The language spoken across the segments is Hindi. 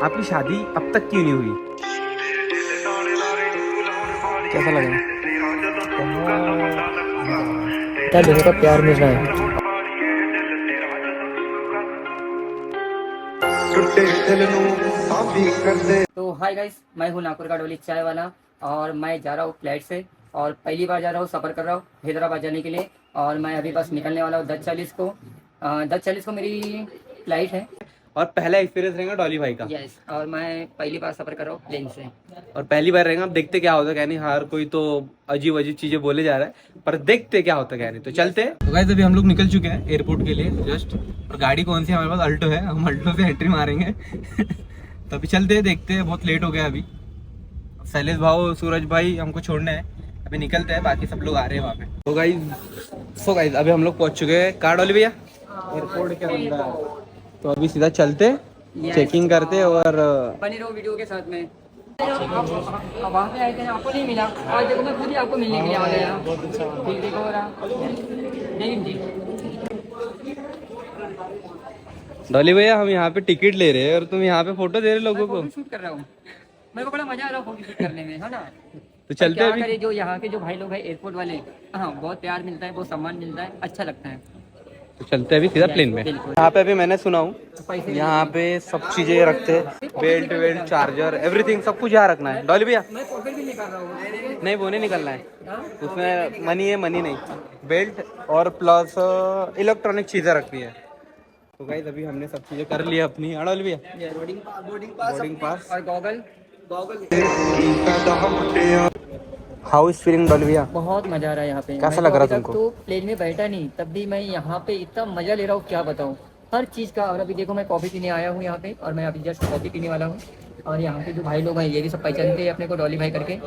आपकी शादी अब तक क्यों नहीं हुई? कैसा लगा? क्या लोगों का प्यार मिल रहा है। तो हाय गाइस, मैं हूँ नागपुर का डोली चाय वाला और मैं जा रहा हूँ फ्लाइट से और पहली बार जा रहा हूँ, सफ़र कर रहा हूँ हैदराबाद जाने के लिए। और मैं अभी बस निकलने वाला हूँ 10:40 को। 10:40 को मेरी फ्लाइट है। और पहला एक्सपीरियंस रहेगा डॉली भाई का। यस, और मैं पहली बार सफ़र कर रहा हूँ प्लेन से। और पहली बार रहेगा, अब देखते क्या होता है। क्या नहीं, हर कोई तो अजीब अजीब चीजें बोले जा रहा है, पर देखते क्या होता है। क्या नहीं, तो चलते हैं। तो गाइस अभी हम लोग निकल चुके हैं एयरपोर्ट के लिए जस्ट। और गाड़ी कौन सी है? हमारे पास अल्टो है, हम अल्टो से एंट्री मारेंगे। तो अभी चलते हैं, देखते हैं। बहुत लेट हो गया अभी। शैलेश भाव, सूरज भाई हमको छोड़ने हैं, अभी निकलते हैं। बाकी सब लोग आ रहे हैं वहाँ पे। तो गाइस अभी हम लोग पहुँच चुके हैं। कार डॉली भैया एयरपोर्ट के अंदर। तो अभी सीधा चलते, चेकिंग करते और बने रहो वीडियो के साथ में। आप वहाँ पे आए थे, आपको नहीं मिला और देखो मैं खुद ही आपको मिलने के लिए आ गया। ठीक देखो रहा जी। डॉली भैया, हम यहाँ पे टिकट ले रहे हैं और तुम यहाँ पे फोटो दे रहे लोगों को। शूट कर रहा हूँ, मेरे को बड़ा मजा आ रहा है फोटो शूट करने में, है ना। तो चलते क्या अभी। करे, जो यहाँ के जो भाई लोग हैं एयरपोर्ट वाले, हाँ बहुत प्यार मिलता है, बहुत सम्मान मिलता है, अच्छा लगता है। तो चलते अभी सीधा प्लेन में। यहाँ पे अभी मैंने सुना हूँ यहाँ पे सब चीजें रखते हैं, बेल्ट वेल्ट चार्जर एवरीथिंग, सब कुछ यहाँ रखना है। डॉली भैया मैं पॉकेट भी निकाल रहा हूँ। नहीं, वो नहीं निकलना है, उसमें मनी है, मनी नहीं, बेल्ट और प्लस इलेक्ट्रॉनिक चीजें रखनी है। तो गाइस अभी हमने सब चीजें कर ली अपनी। हाँ डॉली भैया, बोर्डिंग पास और goggle. How is feeling Dolly भैया? बहुत मजा आ रहा है यहाँ पे। कैसा मैं लग तो रहा अभी तक तुमको? तो प्लेन में बैठा नहीं, तब भी मैं यहाँ पे इतना मजा ले रहा हूँ, क्या बताऊँ हर चीज़ का। और अभी देखो मैं कॉफ़ी पीने आया हूँ यहाँ पे, और मैं अभी जस्ट कॉफ़ी पीने वाला हूँ। और यहाँ के जो भाई लोग हैं ये भी सब पहचानते हैं अपने को, डॉली भाई करके।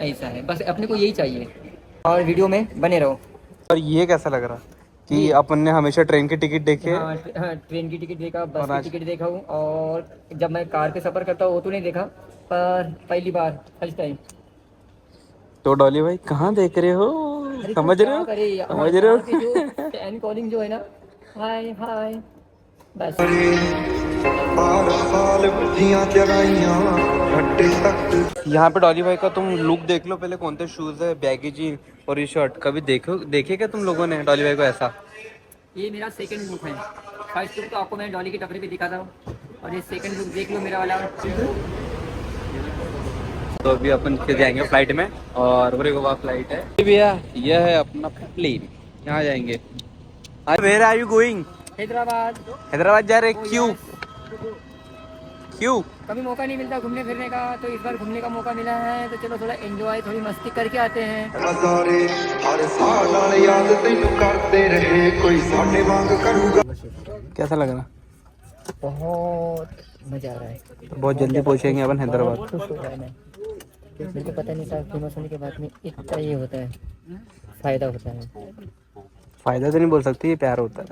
ऐसा है, बस अपने को यही चाहिए। और वीडियो में बने रहो। और ये कैसा लग रहा कि अपन ने हमेशा ट्रेन की टिकट देखी है? हाँ, ट्रेन की टिकट देखा, बस और की आज टिकट देखा हूँ, और जब मैं कार पे सफ़र करता हूँ वो तो नहीं देखा, पर पहली बार फर्स्ट टाइम। तो डॉली भाई कहाँ देख रहे हो? समझ रहे हो? समझ रहे हो? एंड कॉलिंग जो है ना, हाय हाय, बस। यहाँ पे डॉली भाई का तुम लुक देख लो पहले, कौन से शूज है, बैगी जीन और ये शर्ट। कभी देखे क्या तुम लोगों ने डॉली भाई को ऐसा? ये मेरा सेकंड लुक है। फर्स्ट लुक तो आपको मैंने डॉली की टपरी पे दिखा था, और ये सेकंड लुक देख लो मेरा वाला। तो अभी अपन जाएंगे फ्लाइट में, और बड़े गोवा फ्लाइट है भैया। यह है अपना प्लेन, यहाँ जाएंगे। Where are you going? Hyderabad. Hyderabad जा रहे? क्यों? क्यों? कभी मौका नहीं मिलता घूमने फिरने का, तो इस बार घूमने का मौका मिला है, तो चलो थोड़ा एंजॉय, थोड़ी मस्ती करके आते हैं। कैसा लग रहा? बहुत मजा आ रहा है। तो बहुत जल्दी पहुंचेंगे अपन हैदराबाद। खुश हो रहा है मैं, मेरे को पता नहीं था फेमस होने के बाद में इतना ये होता है, फायदा होता है। फायदा तो नहीं बोल सकती, ये प्यार होता है।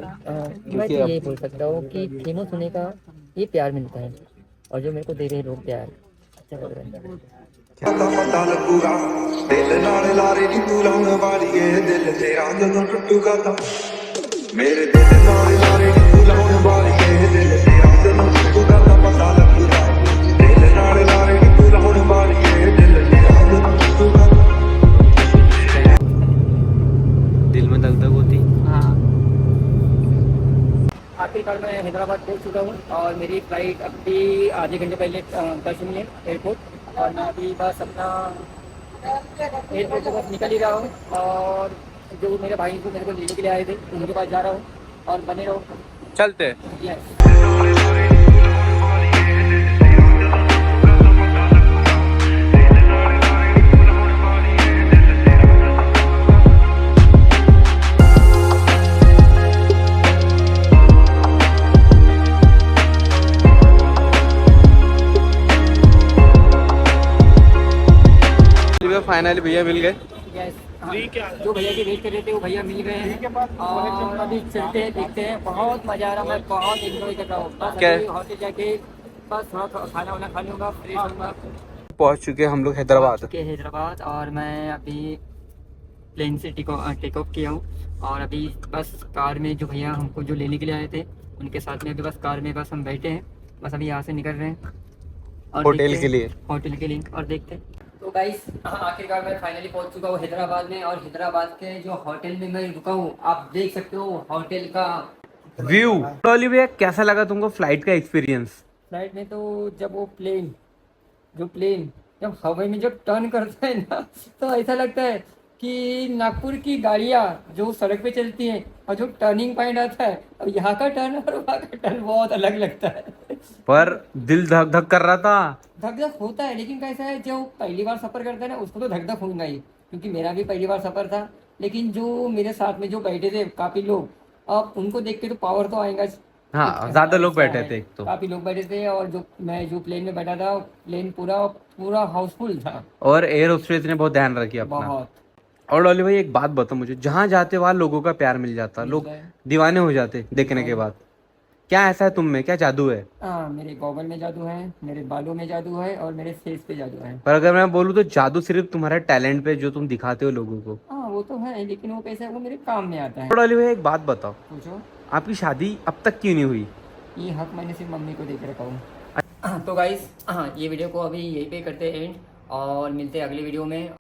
मैं तो यही बोल सकता हूँ कि फेमस होने का ये प्यार मिलता है, और जो मेरे को दे रहे हैं लोग प्यार, अच्छा लग रहा है। पता लगूगा दिल नाल लारे नी तू लाउन वाली है, दिल तेरा जदों टुटूगा तां मेरे दिल नाल लारे नी तू लाउन वाली है, दिल तेरा जदों टुटूगा तां पता लगूगा दिल नाल लारे नी तू लाउन वाली है, दिल तेरा जदों टुटूगा। दिल में दग दग होती। हाँ, आखिरकार मैं हैदराबाद पहुँच चुका हूँ, और मेरी फ्लाइट अभी आधे घंटे पहले टच हुई है एयरपोर्ट। और मैं अभी बस अपना एयरपोर्ट से बस निकल ही रहा हूँ, और जो मेरे भाई को मेरे को लेने के लिए आए थे उनके पास जा रहा हूँ, और बने रहो। चलते। यस। फाइनली भैया मिल गए। यस, जो भैया की वेट कर रहे थे वो भैया मिल गए हैं, और अभी चलते हैं, देखते हैं। बहुत मजा आ रहा है, मैं बहुत एंजॉय कर रहा हूँ। बस क्या? अभी होटल जाके बस थोड़ा खाना वाना खा लूँगा, फ्रेश होऊंगा। पहुंच चुके हैं हम लोग हैदराबाद। के हैदराबाद, और मैं अभी प्लेन से टेक ऑफ किया हूँ, और अभी बस कार में जो भैया हमको जो लेने के लिए आए थे उनके साथ में अभी बस कार में बस हम बैठे हैं, बस अभी यहाँ से निकल रहे हैं। और होटल देखते के लिए। होटल के लिए और देखते। तो गाइस आखिरकार मैं फाइनली पहुंच चुका हूँ हैदराबाद में, और हैदराबाद के जो होटल में मैं रुका हूँ आप देख सकते हो होटल का व्यू। तो भैया कैसा लगा तुमको फ्लाइट का एक्सपीरियंस? फ्लाइट में तो जब वो प्लेन जब हवा में जब टर्न करता है ना, तो ऐसा लगता है कि नागपुर की गाड़ियाँ जो सड़क पे चलती हैं और जो टर्निंग पॉइंट आता है, और यहाँ का टर्न और वहाँ का टर्न बहुत अलग लगता है। पर दिल धक धक कर रहा था। धक धक होता है, लेकिन कैसा है जो पहली बार सफर करता है ना उसको तो धक धक होगा ही, क्योंकि मेरा भी पहली बार सफर था। लेकिन जो मेरे साथ में जो बैठे थे काफी लोग, अब उनको देख के तो पावर तो आएगा। हाँ, ज्यादा लोग ऐसा बैठे है, थे एक तो। काफी लोग बैठे थे, और जो प्लेन में बैठा था प्लेन पूरा पूरा हाउसफुल था। और एयर होस्टेस ने बहुत ध्यान रखी अपना। बहुत और डॉली भाई एक बात बताओ मुझे, जहाँ जाते वहाँ लोगों का प्यार मिल जाता, लोग मिलता है। दीवाने हो जाते देखने के बाद। क्या ऐसा है तुम में, क्या जादू है? हाँ, मेरे गॉगल में जादू है, मेरे बालों में जादू है, और मेरे फेस पे जादू है। पर अगर मैं बोलूँ तो जादू सिर्फ तुम्हारा टैलेंट पे जो तुम दिखाते हो लोगों को। हाँ वो तो है, लेकिन वो कैसा है, वो मेरे काम में आता है। और डॉली भाई एक बात बताओ, पूछो। आपकी शादी अब तक क्यों नहीं हुई? ये हक मैंने सिर्फ मम्मी को देकर रखा हूँ। तो गाइस ये वीडियो को अभी यहीं पे करते हैं एंड, और मिलते हैं अगली वीडियो में।